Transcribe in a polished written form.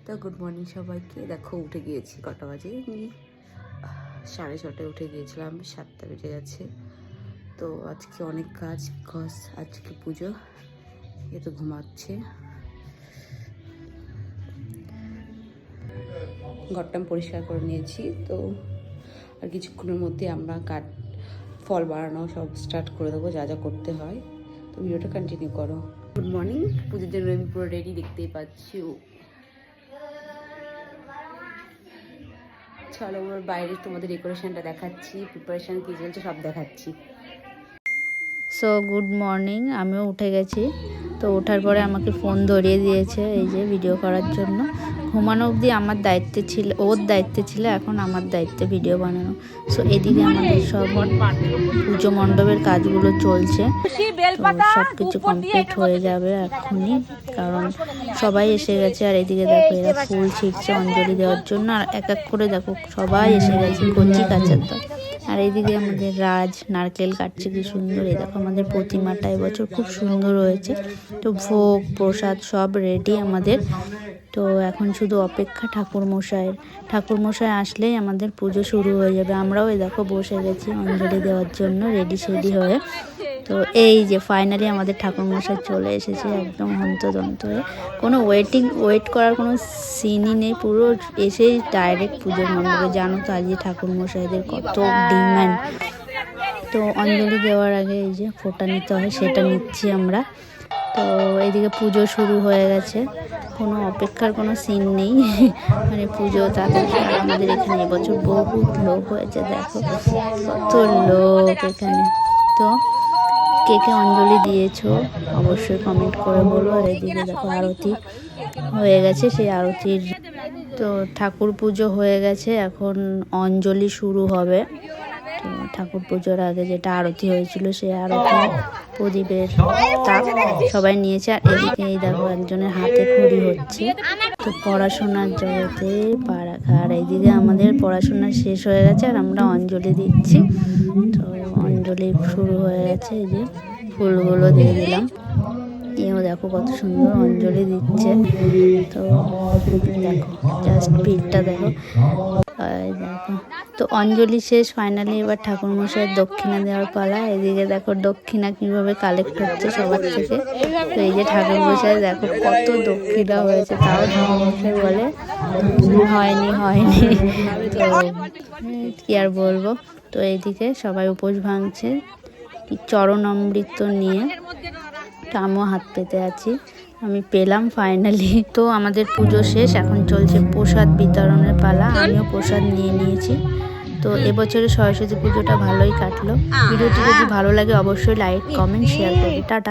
তো good morning সবাইকে। দেখো উঠে গিয়েছি, কটা বাজে 6:30 উঠে গিয়েছিলাম, 7টা বেজে গেছে। তো আজকে অনেক কাজ, বিকজ আজকে পুজো। এ তো ঘুমাচ্ছে। ঘরটা পরিষ্কার করে নিয়েছি, তো আর কিছুক্ষণের মধ্যে আমরা ফল বানানো সব স্টার্ট করে দেবো, যা যা করতে হয়। তো ভিডিওটা কন্টিনিউ করো। Good morning. পুজোর জন্য আমি পুরো রেডি, দেখতেই পাচ্ছি। চলো ওর বাইরে তোমাদের ডেকোরেশনটা দেখাচ্ছি, প্রিপারেশন কী চলছে সব দেখাচ্ছি। সো গুড মর্নিং, আমিও উঠে গেছি। তো ওঠার পরে আমাকে ফোন ধরিয়ে দিয়েছে এই যে ভিডিও করার জন্য। ঘুমানো অবধি আমার দায়িত্বে ছিল, ওর দায়িত্বে ছিল, এখন আমার দায়িত্বে ভিডিও বানানো। সো এদিকে আমাদের সব পুজো মণ্ডপের কাজগুলো চলছে, সব কিছু কমপ্লিট হয়ে যাবে এখনই, কারণ সবাই এসে গেছে। আর এদিকে দেখো এরা ফুল ছিটছে অঞ্জলি দেওয়ার জন্য, আর এক এক করে দেখো সবাই এসে গেছে, কচি কাচার দল। আর এইদিকে আমাদের রাজ নারকেল কাটছে কি সুন্দর। এই দেখো আমাদের প্রতিমাটা এবছর খুব সুন্দর হয়েছে। তো ভোগ প্রসাদ সব রেডি আমাদের। তো এখন শুধু অপেক্ষা ঠাকুরমশাই আসলেই আমাদের পুজো শুরু হয়ে যাবে। আমরাও এই দেখো বসে গেছি অঞ্জলি দেওয়ার জন্য রেডি হয়ে। তো এই যে ফাইনালি আমাদের ঠাকুরমশাই চলে এসেছে, একদম হন্তদন্ত হয়ে। কোনো ওয়েট করার কোনো সিনই নেই, পুরো এসেই ডাইরেক্ট পুজোর মণ্ডপে। জানো তো আজকে ঠাকুরমশাইদের কত ডিম্যান্ড। তো অঞ্জলি দেওয়ার আগে এই যে ফোঁটা নিতে হয়, সেটা নিচ্ছি আমরা। তো এইদিকে পুজো শুরু হয়ে গেছে, কোনো অপেক্ষার কোনো সিন নেই, মানে পুজো তাদের। আমাদের এখানে এবছর বহুত লোক হয়েছে, দেখো কত লোক এখানে। তো কে কে অঞ্জলি দিয়েছো অবশ্যই কমেন্ট করে বলো। আর এদিকে দেখো আরতি হয়ে গেছে, সেই আরতির। তো ঠাকুর পুজো হয়ে গেছে, এখন অঞ্জলি শুরু হবে। তো ঠাকুর পুজোর আগে যেটা আরতি হয়েছিল, সেই আরতি প্রদীপের তাপ সবাই নিয়েছে। আর এদিকে এই দেখো একজনের হাতে খড়ি হচ্ছে। তো পড়াশোনার জগতে পা রাখা। আর এইদিকে আমাদের পড়াশোনা শেষ হয়ে গেছে, আর আমরা অঞ্জলি দিচ্ছি। তো অঞ্জলি শুরু হয়ে গেছে, এই যে ফুলগুলো দিয়ে দিলাম। এও দেখো কত সুন্দর অঞ্জলি দিচ্ছে। তো দেখো জাস্ট ভিড়টা দেখো, দেখো। তো অঞ্জলি শেষ ফাইনালি, এবার ঠাকুরমশাইয়ের দক্ষিণা দেওয়ার পালা। এদিকে দেখো দক্ষিণা কিভাবে কালেক্ট হচ্ছে সবার থেকে। তো এই যে ঠাকুরমশাই দেখো কত দক্ষিণা হয়েছে, তাও ঠাকুরমশাই বলে হয়নি। তো কি আর বলবো। তো এইদিকে সবাই উপোস ভাঙছে চরণ অমৃত নিয়ে। তো আমিও হাত পেতে আছি, আমি পেলাম ফাইনালি। তো আমাদের পুজো শেষ, এখন চলছে প্রসাদ বিতরণের পালা। আমিও প্রসাদ নিয়ে নিয়েছি। তো এবছরের সরস্বতী পুজোটা ভালোই কাটলো। ভিডিওটি যদি ভালো লাগে অবশ্যই লাইক কমেন্ট শেয়ার করবে। টাটা।